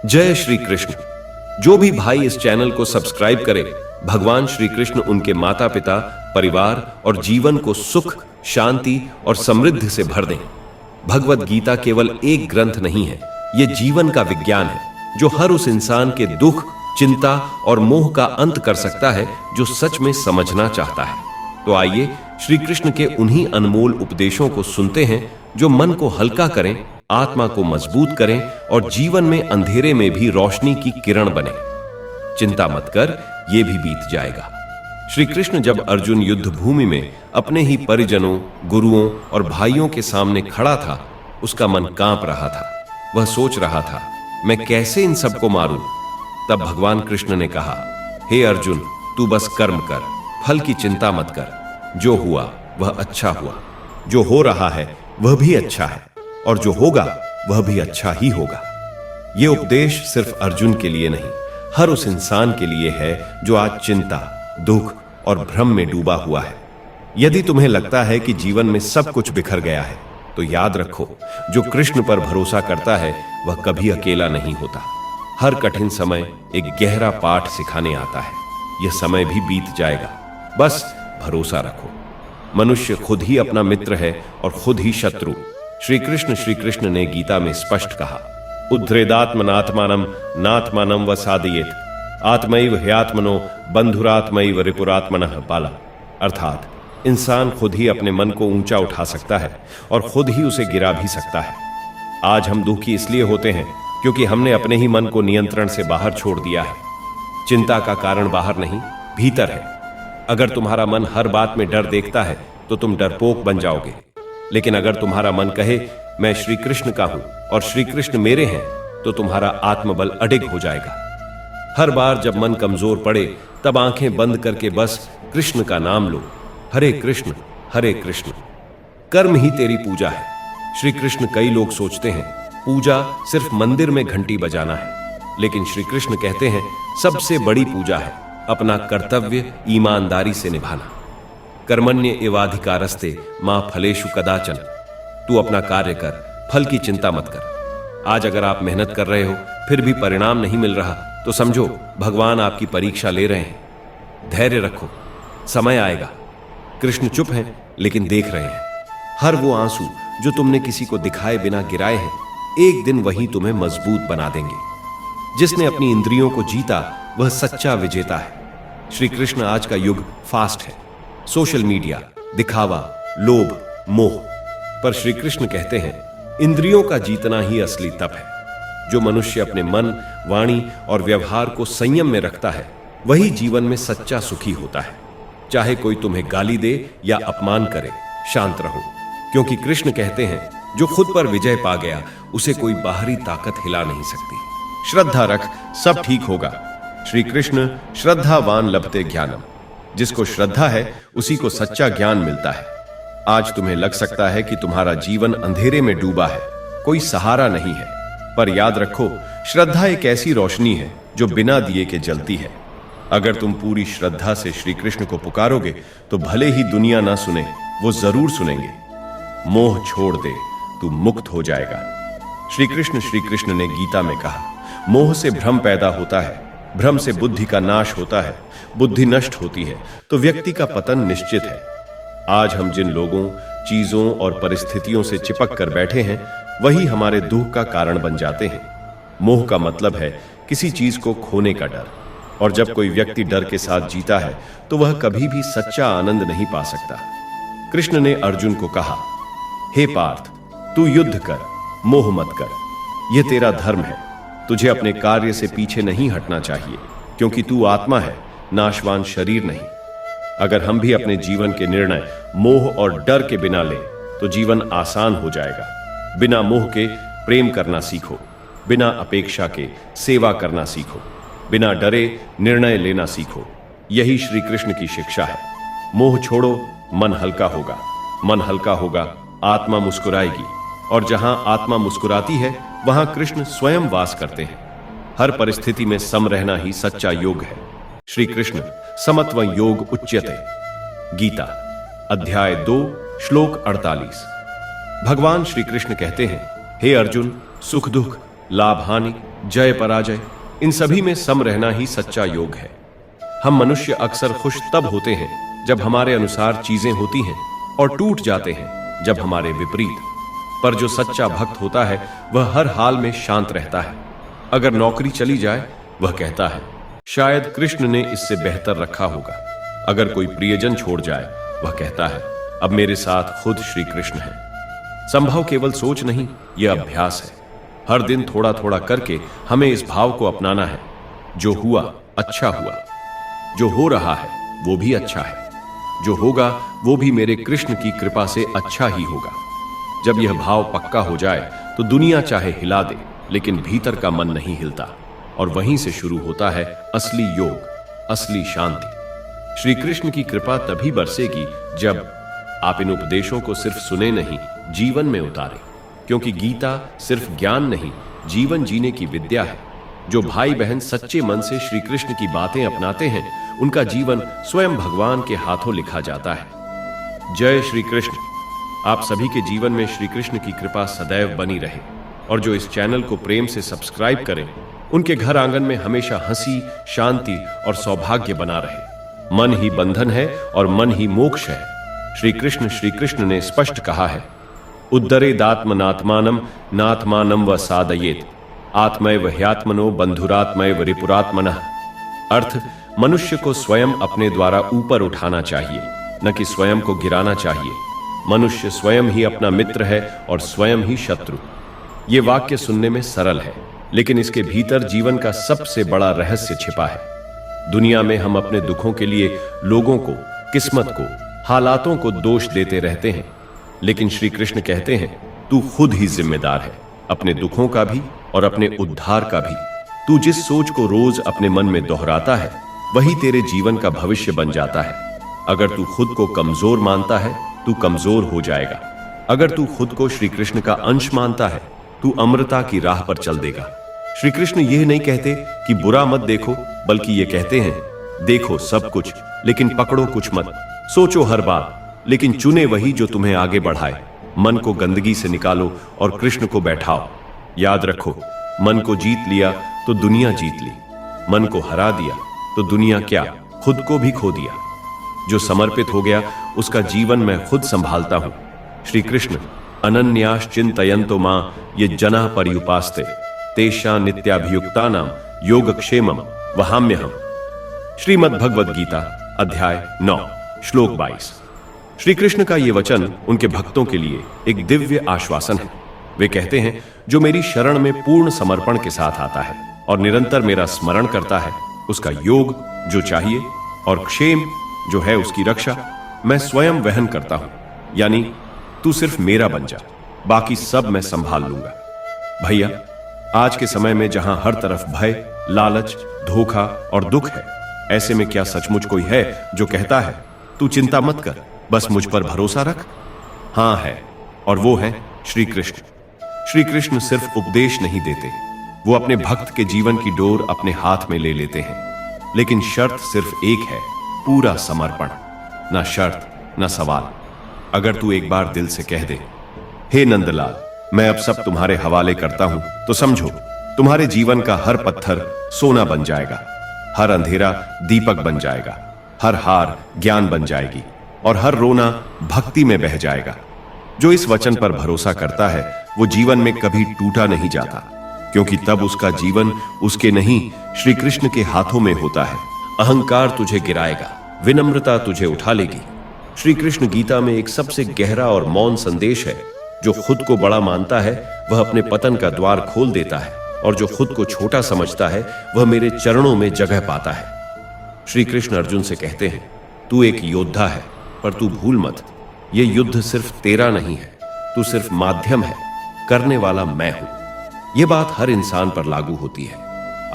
जय श्री कृष्ण। जो भी भाई इस चैनल को सब्सक्राइब करे, भगवान श्री कृष्ण उनके माता पिता, परिवार और जीवन को सुख, शांति और समृद्धि से भर दें। भगवत गीता केवल एक ग्रंथ नहीं है, यह जीवन का विज्ञान है जो हर उस इंसान के दुख, चिंता और मोह का अंत कर सकता है जो सच में समझना चाहता है। तो आइए श्री कृष्ण के उन्हीं अनमोल उपदेशों को सुनते हैं जो मन को हल्का करें, आत्मा को मजबूत करें और जीवन में अंधेरे में भी रोशनी की किरण बने। चिंता मत कर, यह भी बीत जाएगा। श्री कृष्ण जब अर्जुन युद्ध भूमि में अपने ही परिजनों, गुरुओं और भाइयों के सामने खड़ा था, उसका मन कांप रहा था। वह सोच रहा था, मैं कैसे इन सबको मारूं? तब भगवान कृष्ण ने कहा, हे अर्जुन, तू बस कर्म कर, फल की चिंता मत कर। जो हुआ वह अच्छा हुआ, जो हो रहा है वह भी अच्छा है, और जो होगा वह भी अच्छा ही होगा। यह उपदेश सिर्फ अर्जुन के लिए नहीं, हर उस इंसान के लिए है जो आज चिंता, दुख और भ्रम में डूबा हुआ है। यदि तुम्हें लगता है कि जीवन में सब कुछ बिखर गया है, तो याद रखो, जो कृष्ण पर भरोसा करता है वह कभी अकेला नहीं होता। हर कठिन समय एक गहरा पाठ सिखाने आता है। यह समय भी बीत जाएगा, बस भरोसा रखो। मनुष्य खुद ही अपना मित्र है और खुद ही शत्रु। श्री कृष्ण ने गीता में स्पष्ट कहा, उद्धरेदात्मनात्मानम नात्मानम वसादयेत आत्मैव ह्यात्मनो बंधुरात्मैव रिपुरात्मनः बाला। अर्थात इंसान खुद ही अपने मन को ऊंचा उठा सकता है और खुद ही उसे गिरा भी सकता है। आज हम दुखी इसलिए होते हैं क्योंकि हमने अपने ही मन को नियंत्रण से बाहर छोड़ दिया है। चिंता का कारण बाहर नहीं, भीतर है। अगर तुम्हारा मन हर बात में डर देखता है तो तुम डरपोक बन जाओगे। लेकिन अगर तुम्हारा मन कहे, मैं श्री कृष्ण का हूं और श्री कृष्ण मेरे हैं, तो तुम्हारा आत्मबल अडिग हो जाएगा। हर बार जब मन कमजोर पड़े, तब आंखें बंद करके बस कृष्ण का नाम लो। हरे कृष्ण हरे कृष्ण। कर्म ही तेरी पूजा है। श्री कृष्ण, कई लोग सोचते हैं पूजा सिर्फ मंदिर में घंटी बजाना है, लेकिन श्री कृष्ण कहते हैं सबसे बड़ी पूजा है अपना कर्तव्य ईमानदारी से निभाना। कर्मण्य एवाधिकारस्ते मां फलेषु कदाचन। तू अपना कार्य कर, फल की चिंता मत कर। आज अगर आप मेहनत कर रहे हो फिर भी परिणाम नहीं मिल रहा, तो समझो भगवान आपकी परीक्षा ले रहे हैं। धैर्य रखो, समय आएगा। कृष्ण चुप हैं लेकिन देख रहे हैं। हर वो आंसू जो तुमने किसी को दिखाए बिना गिराए हैं, एक दिन वही तुम्हें मजबूत बना देंगे। जिसने अपनी इंद्रियों को जीता वह सच्चा विजेता है। श्री कृष्ण, आज का युग फास्ट है, सोशल मीडिया, दिखावा, लोभ, मोह। पर श्री कृष्ण कहते हैं इंद्रियों का जीतना ही असली तप है। जो मनुष्य अपने मन, वाणी और व्यवहार को संयम में रखता है, वही जीवन में सच्चा सुखी होता है। चाहे कोई तुम्हें गाली दे या अपमान करे, शांत रहो, क्योंकि कृष्ण कहते हैं जो खुद पर विजय पा गया उसे कोई बाहरी ताकत हिला नहीं सकती। श्रद्धा रख, सब ठीक होगा। श्री कृष्ण, श्रद्धावान लभते ज्ञानम। जिसको श्रद्धा है उसी को सच्चा ज्ञान मिलता है। आज तुम्हें लग सकता है कि तुम्हारा जीवन अंधेरे में डूबा है, कोई सहारा नहीं है, पर याद रखो, श्रद्धा एक ऐसी रोशनी है जो बिना दिए के जलती है। अगर तुम पूरी श्रद्धा से श्री कृष्ण को पुकारोगे तो भले ही दुनिया ना सुने, वो जरूर सुनेंगे। मोह छोड़ दे, तू मुक्त हो जाएगा। श्री कृष्ण ने गीता में कहा, मोह से भ्रम पैदा होता है, भ्रम से बुद्धि का नाश होता है, बुद्धि नष्ट होती है तो व्यक्ति का पतन निश्चित है। आज हम जिन लोगों, चीजों और परिस्थितियों से चिपक कर बैठे हैं, वही हमारे दुख का कारण बन जाते हैं। मोह का मतलब है किसी चीज को खोने का डर, और जब कोई व्यक्ति डर के साथ जीता है तो वह कभी भी सच्चा आनंद नहीं पा सकता। कृष्ण ने अर्जुन को कहा, हे पार्थ, तू युद्ध कर, मोह मत कर। यह तेरा धर्म है। तुझे अपने कार्य से पीछे नहीं हटना चाहिए, क्योंकि तू आत्मा है, नाशवान शरीर नहीं। अगर हम भी अपने जीवन के निर्णय मोह और डर के बिना लें तो जीवन आसान हो जाएगा। बिना मोह के प्रेम करना सीखो, बिना अपेक्षा के सेवा करना सीखो, बिना डरे निर्णय लेना सीखो। यही श्री कृष्ण की शिक्षा है। मोह छोड़ो, मन हल्का होगा। मन हल्का होगा, आत्मा मुस्कुराएगी, और जहां आत्मा मुस्कुराती है वहां कृष्ण स्वयं वास करते हैं। हर परिस्थिति में सम रहना ही सच्चा योग है। श्री कृष्ण, समत्व योग उच्यते। गीता अध्याय 2 श्लोक 48। भगवान श्री कृष्ण कहते हैं, हे अर्जुन, सुख दुख, लाभ हानि जय पराजय, इन सभी में सम रहना ही सच्चा योग है। हम मनुष्य अक्सर खुश तब होते हैं जब हमारे अनुसार चीजें होती हैं और टूट जाते हैं जब हमारे विपरीत। पर जो सच्चा भक्त होता है वह हर हाल में शांत रहता है। अगर नौकरी चली जाए वह कहता है शायद कृष्ण ने इससे बेहतर रखा होगा। अगर कोई प्रियजन छोड़ जाए वह कहता है अब मेरे साथ खुद श्री कृष्ण है। संभव केवल सोच नहीं, यह अभ्यास है। हर दिन थोड़ा थोड़ा करके हमें इस भाव को अपनाना है, जो हुआ अच्छा हुआ, जो हो रहा है वो भी अच्छा है, जो होगा वो भी मेरे कृष्ण की कृपा से अच्छा ही होगा। जब यह भाव पक्का हो जाए तो दुनिया चाहे हिला दे, लेकिन भीतर का मन नहीं हिलता, और वहीं से शुरू होता है असली योग, असली शांति। श्री कृष्ण की कृपा तभी बरसेगी जब आप इन उपदेशों को सिर्फ सुने नहीं, जीवन में उतारे। क्योंकि गीता सिर्फ ज्ञान नहीं, जीवन जीने की विद्या है। जो भाई बहन सच्चे मन से श्री कृष्ण की बातें अपनाते हैं, उनका जीवन स्वयं भगवान के हाथों लिखा जाता है। जय श्री कृष्ण। आप सभी के जीवन में श्री कृष्ण की कृपा सदैव बनी रहे, और जो इस चैनल को प्रेम से सब्सक्राइब करें, उनके घर आंगन में हमेशा हंसी, शांति और सौभाग्य बना रहे। मन ही बंधन है और मन ही मोक्ष है। श्री कृष्ण ने स्पष्ट कहा है, उद्धरेदात्मनात्मानम नात्मानम व सादयेत आत्मैव ह्यात्मनो बंधुरात्मैव रिपुरात्मनः। अर्थ, मनुष्य को स्वयं अपने द्वारा ऊपर उठाना चाहिए, न कि स्वयं को गिराना चाहिए। मनुष्य स्वयं ही अपना मित्र है और स्वयं ही शत्रु। ये वाक्य सुनने में सरल है, लेकिन इसके भीतर जीवन का सबसे बड़ा रहस्य छिपा है। दुनिया में हम अपने दुखों के लिए लोगों को, किस्मत को, हालातों को दोष देते रहते हैं, लेकिन श्री कृष्ण कहते हैं तू खुद ही जिम्मेदार है, अपने दुखों का भी और अपने उद्धार का भी। तू जिस सोच को रोज अपने मन में दोहराता है, वही तेरे जीवन का भविष्य बन जाता है। अगर तू खुद को कमजोर मानता है, तू कमजोर हो जाएगा। अगर तू खुद को श्री कृष्ण का अंश मानता है, तू अमरता की राह पर चल देगा। श्री कृष्ण यह नहीं कहते कि बुरा मत देखो, बल्कि ये कहते हैं देखो सब कुछ, लेकिन पकड़ो कुछ मत। सोचो हर बात, लेकिन चुने वही जो तुम्हें आगे बढ़ाए। मन को गंदगी से निकालो और कृष्ण को बैठाओ। याद रखो, मन को जीत लिया तो दुनिया जीत ली, मन को हरा दिया तो दुनिया क्या, खुद को भी खो दिया। जो समर्पित हो गया उसका जीवन मैं खुद संभालता हूं। श्री कृष्ण अनन्याश्चिंतयन्तो मां ये जना पर्युपास्ते तेषां नित्याभियुक्तानां योगक्षेमम वहाम्यहम्। श्रीमद् भगवद गीता अध्याय 9 श्लोक 22। श्री कृष्ण का ये वचन उनके भक्तों के लिए एक दिव्य आश्वासन है। वे कहते हैं जो मेरी शरण में पूर्ण समर्पण के साथ आता है और निरंतर मेरा स्मरण करता है, उसका योग जो चाहिए और क्षेम जो है उसकी रक्षा मैं स्वयं वहन करता हूं। यानी तू सिर्फ मेरा बन जा, बाकी सब मैं संभाल लूंगा। भैया, आज के समय में जहां हर तरफ भय, लालच, धोखा और दुख है, ऐसे में क्या सचमुच कोई है जो कहता है तू चिंता मत कर, बस मुझ पर भरोसा रख? हां है, और वो है श्री कृष्ण। श्री कृष्ण सिर्फ उपदेश नहीं देते, वो अपने भक्त के जीवन की डोर अपने हाथ में ले लेते हैं। लेकिन शर्त सिर्फ एक है, पूरा समर्पण। ना शर्त ना सवाल। अगर तू एक बार दिल से कह दे, हे नंदलाल, मैं अब सब तुम्हारे हवाले करता हूं, तो समझो तुम्हारे जीवन का हर पत्थर सोना बन जाएगा, हर अंधेरा दीपक बन जाएगा, हर हार ज्ञान बन जाएगी और हर रोना भक्ति में बह जाएगा। जो इस वचन पर भरोसा करता है वो जीवन में कभी टूटा नहीं जाता, क्योंकि तब उसका जीवन उसके नहीं श्री कृष्ण के हाथों में होता है। अहंकार तुझे गिराएगा, विनम्रता तुझे उठा लेगी। श्री कृष्ण गीता में एक सबसे गहरा और मौन संदेश है। जो खुद को बड़ा मानता है वह अपने पतन का द्वार खोल देता है, और जो खुद को छोटा समझता है वह मेरे चरणों में जगह पाता है। श्री कृष्ण अर्जुन से कहते हैं तू एक योद्धा है, पर तू भूल मत, यह युद्ध सिर्फ तेरा नहीं है, तू सिर्फ माध्यम है, करने वाला मैं हूं। यह बात हर इंसान पर लागू होती है।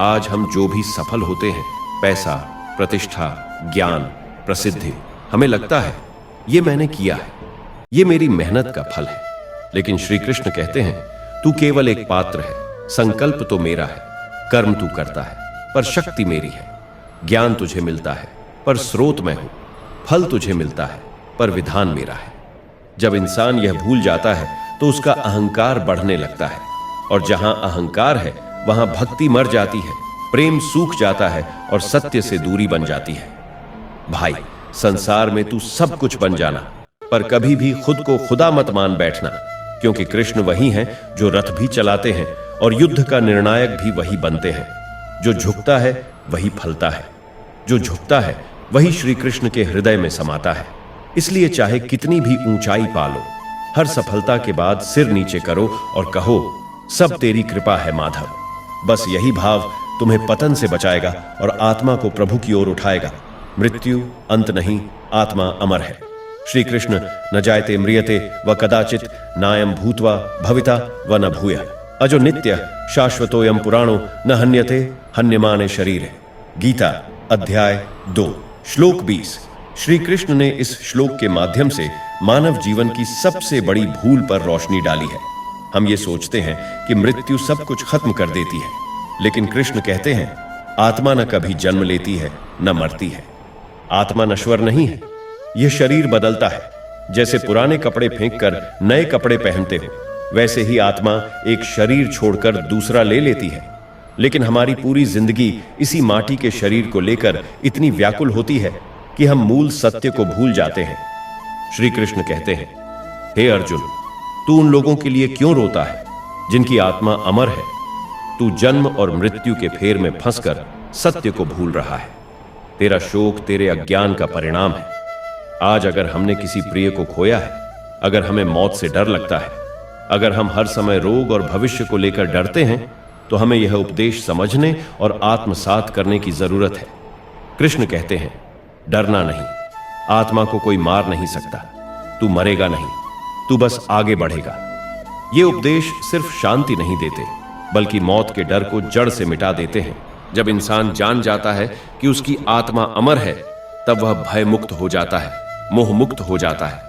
आज हम जो भी सफल होते हैं, पैसा, प्रतिष्ठा, ज्ञान, प्रसिद्धि, हमें लगता है ये मैंने किया है, ये मेरी मेहनत का फल है। लेकिन श्री कृष्ण कहते हैं तू केवल एक पात्र है, संकल्प तो मेरा है, कर्म तू करता है पर शक्ति मेरी है, ज्ञान तुझे मिलता है पर स्रोत मैं हूं, फल तुझे मिलता है पर विधान मेरा है। जब इंसान यह भूल जाता है तो उसका अहंकार बढ़ने लगता है, और जहां अहंकार है वहां भक्ति मर जाती है, प्रेम सूख जाता है और सत्य से दूरी बन जाती है। भाई, संसार में तू सब कुछ बन जाना, पर कभी भी खुद को खुदा मत मान बैठना, क्योंकि कृष्ण वही हैं जो रथ भी चलाते हैं और युद्ध का निर्णायक भी वही बनते हैं। जो झुकता है वही फलता है, जो झुकता है वही श्री कृष्ण के हृदय में समाता है। इसलिए चाहे कितनी भी ऊंचाई पालो, हर सफलता के बाद सिर नीचे करो और कहो, सब तेरी कृपा है माधव। बस यही भाव तुम्हें पतन से बचाएगा और आत्मा को प्रभु की ओर उठाएगा। मृत्यु अंत नहीं, आत्मा अमर है। श्री कृष्ण न जायते म्रियते व कदाचित नायम भूत्वा भविता व न भूय अजो नित्य शाश्वतोयम पुराणो न हन्यते हन्यमाने शरीरे। गीता अध्याय 2 श्लोक 20। श्री कृष्ण ने इस श्लोक के माध्यम से मानव जीवन की सबसे बड़ी भूल पर रोशनी डाली है। हम ये सोचते हैं कि मृत्यु सब कुछ खत्म कर देती है, लेकिन कृष्ण कहते हैं आत्मा न कभी जन्म लेती है न मरती है। आत्मा नश्वर नहीं है, यह शरीर बदलता है। जैसे पुराने कपड़े फेंककर नए कपड़े पहनते हो, वैसे ही आत्मा एक शरीर छोड़कर दूसरा ले लेती है। लेकिन हमारी पूरी जिंदगी इसी माटी के शरीर को लेकर इतनी व्याकुल होती है कि हम मूल सत्य को भूल जाते हैं। श्री कृष्ण कहते हैं, हे अर्जुन, तू उन लोगों के लिए क्यों रोता है जिनकी आत्मा अमर है? तू जन्म और मृत्यु के फेर में फंसकर सत्य को भूल रहा है। तेरा शोक तेरे अज्ञान का परिणाम है। आज अगर हमने किसी प्रिय को खोया है, अगर हमें मौत से डर लगता है, अगर हम हर समय रोग और भविष्य को लेकर डरते हैं, तो हमें यह उपदेश समझने और आत्मसात करने की जरूरत है। कृष्ण कहते हैं, डरना नहीं, आत्मा को कोई मार नहीं सकता, तू मरेगा नहीं, तू बस आगे बढ़ेगा। ये उपदेश सिर्फ शांति नहीं देते, बल्कि मौत के डर को जड़ से मिटा देते हैं। जब इंसान जान जाता है कि उसकी आत्मा अमर है, तब वह भय मुक्त हो जाता है, मोह मुक्त हो जाता है।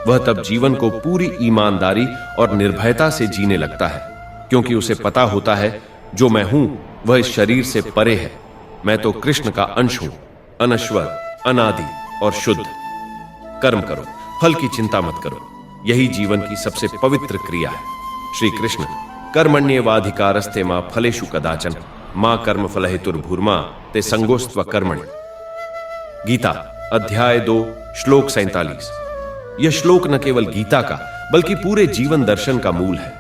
वह तब जीवन को पूरी ईमानदारी और निर्भयता से जीने लगता है, क्योंकि उसे पता होता है जो मैं हूं वह इस शरीर से परे है। मैं तो कृष्ण का अंश हूं, अनश्वर, अनादि और शुद्ध। कर्म करो, फल की चिंता मत करो, यही जीवन की सबसे पवित्र क्रिया है। श्री कृष्ण कर्मण्येवाधिकारस्ते मां फलेषु कदाचन मां कर्म फलहेतुर्भूर्मा ते संगोस्त्व कर्मणि। गीता अध्याय 2 श्लोक 47। यह श्लोक न केवल गीता का बल्कि पूरे जीवन दर्शन का मूल है।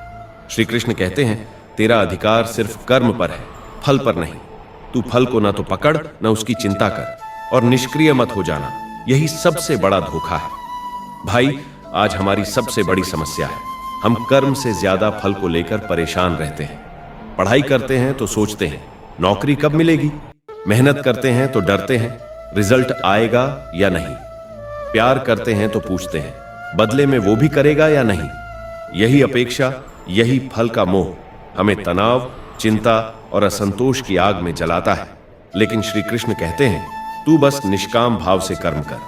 श्री कृष्ण कहते हैं, तेरा अधिकार सिर्फ कर्म पर है, फल पर नहीं। तू फल को ना तो पकड़ न उसकी चिंता कर और निष्क्रिय मत हो जाना, यही सबसे बड़ा धोखा है। भाई, आज हमारी सबसे बड़ी समस्या है, हम कर्म से ज्यादा फल को लेकर परेशान रहते हैं। पढ़ाई करते हैं तो सोचते हैं नौकरी कब मिलेगी, मेहनत करते हैं तो डरते हैं रिजल्ट आएगा या नहीं, प्यार करते हैं तो पूछते हैं बदले में वो भी करेगा या नहीं। यही अपेक्षा, यही फल का मोह हमें तनाव, चिंता और असंतोष की आग में जलाता है। लेकिन श्री कृष्ण कहते हैं, तू बस निष्काम भाव से कर्म कर,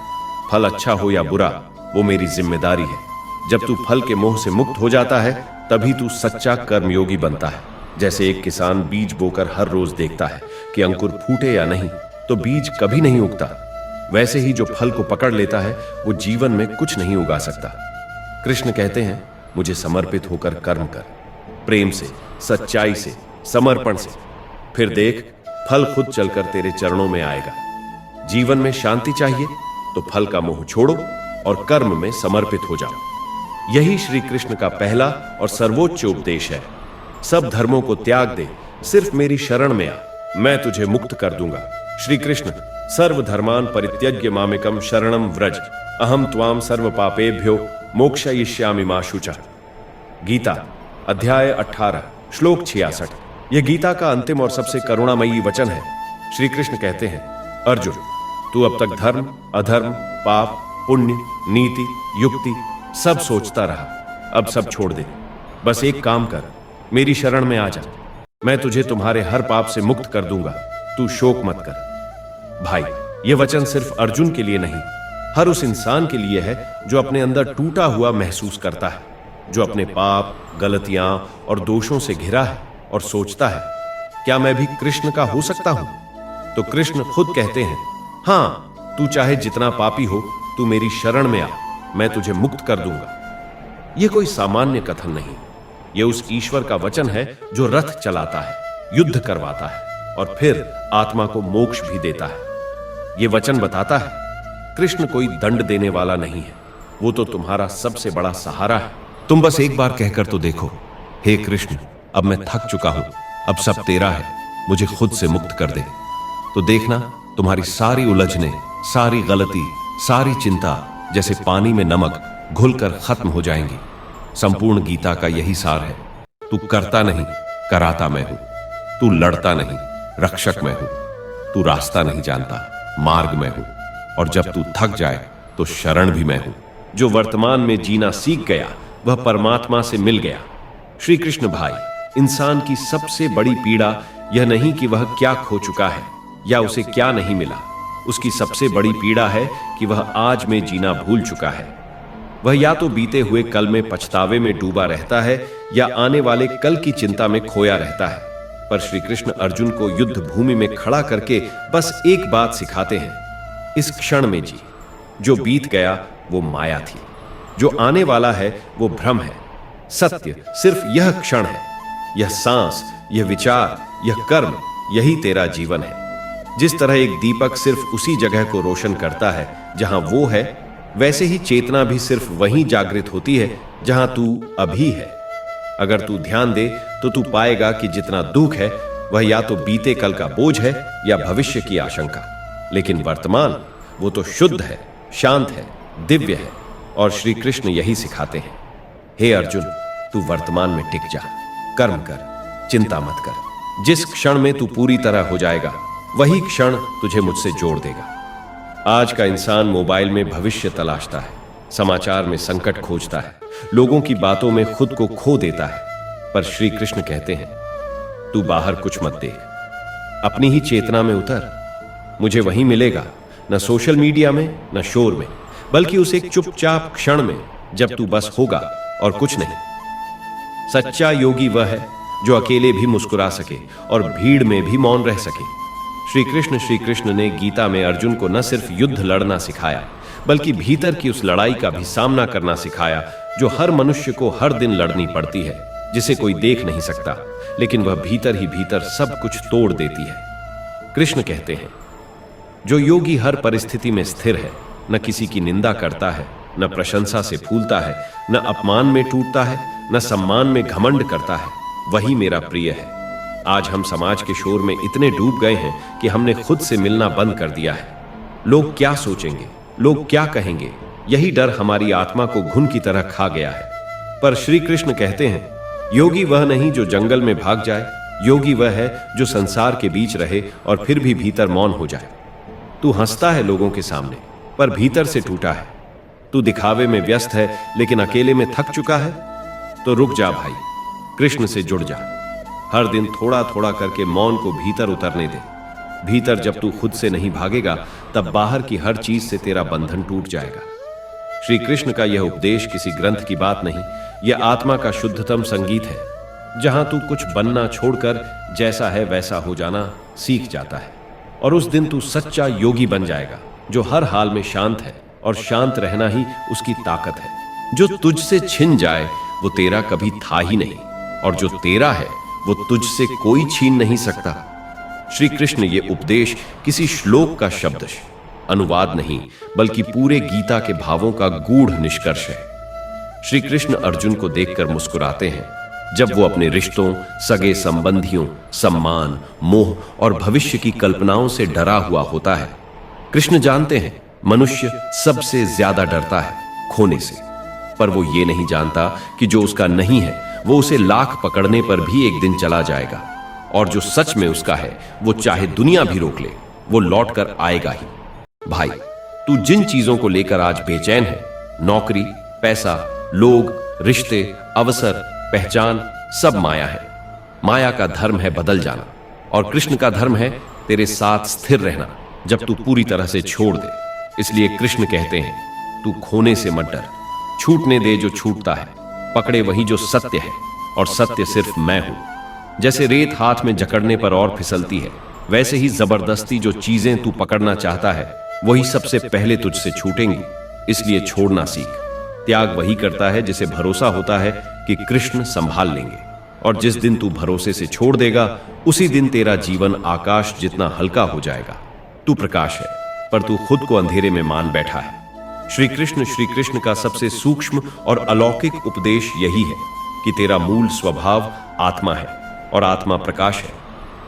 फल अच्छा हो या बुरा वो मेरी जिम्मेदारी है। जब तू फल के मोह से मुक्त हो जाता है, तभी तू सच्चा कर्मयोगी बनता है। जैसे एक किसान बीज बोकर हर रोज देखता है कि अंकुर फूटे या नहीं, तो बीज कभी नहीं उगता, वैसे ही जो फल को पकड़ लेता है वो जीवन में कुछ नहीं उगा सकता। कृष्ण कहते हैं, मुझे समर्पित होकर कर्म कर, प्रेम से, सच्चाई से, समर्पण से, फिर देख फल खुद चलकर तेरे चरणों में आएगा। जीवन में शांति चाहिए तो फल का मोह छोड़ो और कर्म में समर्पित हो जाओ। यही श्री कृष्ण का पहला और सर्वोच्च उपदेश है। सब धर्मों को त्याग दे, सिर्फ मेरी शरण में आ, मैं तुझे मुक्त कर दूंगा। श्री कृष्ण सर्वधर्मान् परित्यज्य मामेकं शरणं व्रज, अहम त्वाम सर्व पापेभ्यो मोक्षयिष्यामि मा शुचः। गीता अध्याय 18 श्लोक 66। यह गीता का अंतिम और सबसे करुणामयी वचन है। श्री कृष्ण कहते हैं, अर्जुन, तू अब तक धर्म, अधर्म, पाप, पुण्य, नीति, युक्ति सब सोचता रहा, अब सब छोड़ दे। बस एक काम कर, मेरी शरण में आ जा, मैं तुझे तुम्हारे हर पाप से मुक्त कर दूंगा, तू शोक मत कर। भाई, यह वचन सिर्फ अर्जुन के लिए नहीं, हर उस इंसान के लिए है जो अपने अंदर टूटा हुआ महसूस करता है, जो अपने पाप, गलतियां और दोषों से घिरा है और सोचता है, क्या मैं भी कृष्ण का हो सकता हूं? तो कृष्ण खुद कहते हैं, हां, तू चाहे जितना पापी हो, तू मेरी शरण में आ, मैं तुझे मुक्त कर दूंगा। यह कोई सामान्य कथन नहीं, यह उस ईश्वर का वचन है जो रथ चलाता है, युद्ध करवाता है और फिर आत्मा को मोक्ष भी देता है। यह वचन बताता है कृष्ण कोई दंड देने वाला नहीं है, वो तो तुम्हारा सबसे बड़ा सहारा है। तुम बस एक बार कहकर तो देखो, हे कृष्ण, अब मैं थक चुका हूं, अब सब तेरा है, मुझे खुद से मुक्त कर दे। तो देखना तुम्हारी सारी उलझने, सारी गलती, सारी चिंता जैसे पानी में नमक घुलकर खत्म हो जाएंगी। संपूर्ण गीता का यही सार है। तू करता नहीं, कराता मैं हूं। तू लड़ता नहीं, रक्षक मैं हूं। तू रास्ता नहीं जानता, मार्ग मैं हूं। और जब तू थक जाए तो शरण भी मैं हूं। जो वर्तमान में जीना सीख गया वह परमात्मा से मिल गया। श्री कृष्ण भाई, इंसान की सबसे बड़ी पीड़ा यह नहीं कि वह क्या खो चुका है या उसे क्या नहीं मिला। उसकी सबसे बड़ी पीड़ा है कि वह आज में जीना भूल चुका है। वह या तो बीते हुए कल में पछतावे में डूबा रहता है या आने वाले कल की चिंता में खोया रहता है। पर श्री कृष्ण अर्जुन को युद्ध भूमि में खड़ा करके बस एक बात सिखाते हैं, इस क्षण में जी। जो बीत गया वो माया थी, जो आने वाला है वो भ्रम है। सत्य सिर्फ यह क्षण है, यह सांस, यह विचार, यह कर्म, यही तेरा जीवन है। जिस तरह एक दीपक सिर्फ उसी जगह को रोशन करता है जहां वो है, वैसे ही चेतना भी सिर्फ वहीं जागृत होती है जहां तू अभी है। अगर तू ध्यान दे तो तू पाएगा कि जितना दुख है वह या तो बीते कल का बोझ है या भविष्य की आशंका, लेकिन वर्तमान वो तो शुद्ध है, शांत है, दिव्य है। और श्री कृष्ण यही सिखाते हैं, हे अर्जुन, तू वर्तमान में टिक जा, कर्म कर, चिंता मत कर। जिस क्षण में तू पूरी तरह हो जाएगा वही क्षण तुझे मुझसे जोड़ देगा। आज का इंसान मोबाइल में भविष्य तलाशता है, समाचार में संकट खोजता है, लोगों की बातों में खुद को खो देता है। पर श्री कृष्ण कहते हैं, तू बाहर कुछ मत देख, अपनी ही चेतना में उतर। मुझे वहीं मिलेगा, न सोशल मीडिया में, न शोर में, बल्कि उस एक चुपचाप क्षण में जब तू बस होगा और कुछ नहीं। सच्चा योगी वह है जो अकेले भी मुस्कुरा सके और भीड़ में भी मौन रह सके। श्री कृष्ण ने गीता में अर्जुन को न सिर्फ युद्ध लड़ना सिखाया, बल्कि भीतर की उस लड़ाई का भी सामना करना सिखाया जो हर मनुष्य को हर दिन लड़नी पड़ती है, जिसे कोई देख नहीं सकता, लेकिन वह भीतर ही भीतर सब कुछ तोड़ देती है। कृष्ण कहते हैं, जो योगी हर परिस्थिति में स्थिर है, न किसी की निंदा करता है, न प्रशंसा से फूलता है, न अपमान में टूटता है, न सम्मान में घमंड करता है, वही मेरा प्रिय है। आज हम समाज के शोर में इतने डूब गए हैं कि हमने खुद से मिलना बंद कर दिया है। लोग क्या सोचेंगे, लोग क्या कहेंगे, यही डर हमारी आत्मा को घुन की तरह खा गया है। पर श्री कृष्ण कहते हैं, योगी वह नहीं जो जंगल में भाग जाए, योगी वह है जो संसार के बीच रहे और फिर भी भीतर मौन हो जाए। तू हंसता है लोगों के सामने, पर भीतर से टूटा है। तू दिखावे में व्यस्त है, लेकिन अकेले में थक चुका है। तो रुक जा भाई, कृष्ण से जुड़ जा। हर दिन थोड़ा थोड़ा करके मौन को भीतर उतरने दे। भीतर जब तू खुद से नहीं भागेगा, तब बाहर की हर चीज से तेरा बंधन टूट जाएगा। श्री कृष्ण का यह उपदेश किसी ग्रंथ की बात नहीं, यह आत्मा का शुद्धतम संगीत है, जहां तू कुछ बनना छोड़कर जैसा है वैसा हो जाना सीख जाता है। और उस दिन तू सच्चा योगी बन जाएगा, जो हर हाल में शांत है, और शांत रहना ही उसकी ताकत है। जो तुझसे छिन जाए वो तेरा कभी था ही नहीं, और जो तेरा है वो तुझसे कोई छीन नहीं सकता। श्री कृष्ण ये उपदेश किसी श्लोक का शब्द अनुवाद नहीं, बल्कि पूरे गीता के भावों का गूढ़ निष्कर्ष है। श्री कृष्ण अर्जुन को देखकर मुस्कुराते हैं जब वो अपने रिश्तों, सगे संबंधियों, सम्मान, मोह और भविष्य की कल्पनाओं से डरा हुआ होता है। कृष्ण जानते हैं मनुष्य सबसे ज्यादा डरता है खोने से, पर वो ये नहीं जानता कि जो उसका नहीं है वो उसे लाख पकड़ने पर भी एक दिन चला जाएगा, और जो सच में उसका है वो चाहे दुनिया भी रोक ले, वो लौट कर आएगा ही। भाई, तू जिन चीजों को लेकर आज बेचैन है, नौकरी, पैसा, लोग, रिश्ते, अवसर, पहचान, सब माया है। माया का धर्म है बदल जाना, और कृष्ण का धर्म है तेरे साथ स्थिर रहना जब तू पूरी तरह से छोड़ दे। इसलिए कृष्ण कहते हैं, तू खोने से मत डर, छूटने दे जो छूटता है, पकड़े वही जो सत्य है, और सत्य सिर्फ मैं हूं। जैसे रेत हाथ में जकड़ने पर और फिसलती है, वैसे ही जबरदस्ती जो चीजें तू पकड़ना चाहता है वही सबसे पहले तुझसे छूटेंगी। इसलिए छोड़ना सीख। त्याग वही करता है जिसे भरोसा होता है कि कृष्ण संभाल लेंगे। और जिस दिन तू भरोसे से छोड़ देगा उसी दिन तेरा जीवन आकाश जितना हल्का हो जाएगा। तू प्रकाश है, पर तू खुद को अंधेरे में मान बैठा है। श्री कृष्ण का सबसे सूक्ष्म और अलौकिक उपदेश यही है कि तेरा मूल स्वभाव आत्मा है और आत्मा प्रकाश है,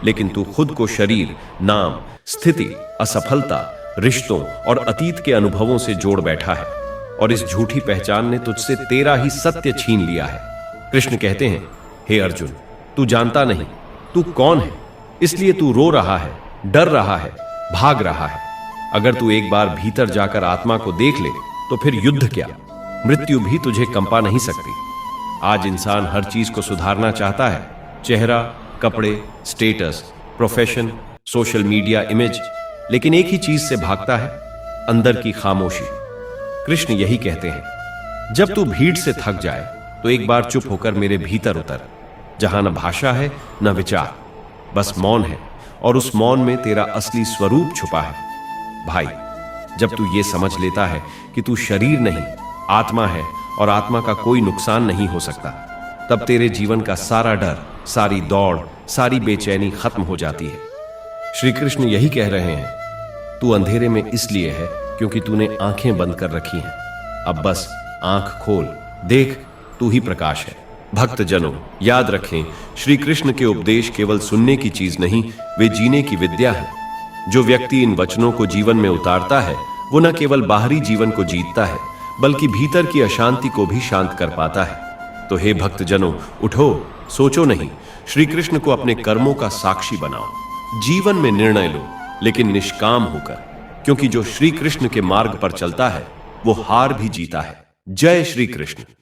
लेकिन तू खुद को शरीर, नाम, स्थिति, असफलता, रिश्तों और अतीत के अनुभवों से जोड़ बैठा है, और इस झूठी पहचान ने तुझसे तेरा ही सत्य छीन लिया है। कृष्ण कहते हैं, हे अर्जुन, तू जानता नहीं तू कौन है, इसलिए तू रो रहा है, डर रहा है, भाग रहा है। अगर तू एक बार भीतर जाकर आत्मा को देख ले तो फिर युद्ध क्या, मृत्यु भी तुझे कंपा नहीं सकती। आज इंसान हर चीज को सुधारना चाहता है, चेहरा, कपड़े, status, profession, social media, image, लेकिन एक ही चीज से भागता है, अंदर की खामोशी। कृष्ण यही कहते हैं, जब तू भीड़ से थक जाए तो एक बार चुप होकर मेरे भीतर उतर, जहां न भाषा है न विचार, बस मौन है, और उस मौन में तेरा असली स्वरूप छुपा है। भाई, जब तू ये समझ लेता है कि तू शरीर नहीं आत्मा है और आत्मा का कोई नुकसान नहीं हो सकता, तब तेरे जीवन का सारा डर, सारी दौड़, सारी बेचैनी खत्म हो जाती है। श्री कृष्ण यही कह रहे हैं, तू अंधेरे में इसलिए है क्योंकि तूने आंखें बंद कर रखी हैं। अब बस आंख खोल, देख, तू ही प्रकाश है। भक्त जनों, याद रखें, श्री कृष्ण के उपदेश केवल सुनने की चीज नहीं, वे जीने की विद्या है। जो व्यक्ति इन वचनों को जीवन में उतारता है वो न केवल बाहरी जीवन को जीतता है बल्कि भीतर की अशांति को भी शांत कर पाता है। तो हे भक्त जनों, उठो, सोचो नहीं, श्री कृष्ण को अपने कर्मों का साक्षी बनाओ। जीवन में निर्णय लो, लेकिन निष्काम होकर, क्योंकि जो श्री कृष्ण के मार्ग पर चलता है वो हार भी जीता है। जय श्री कृष्ण।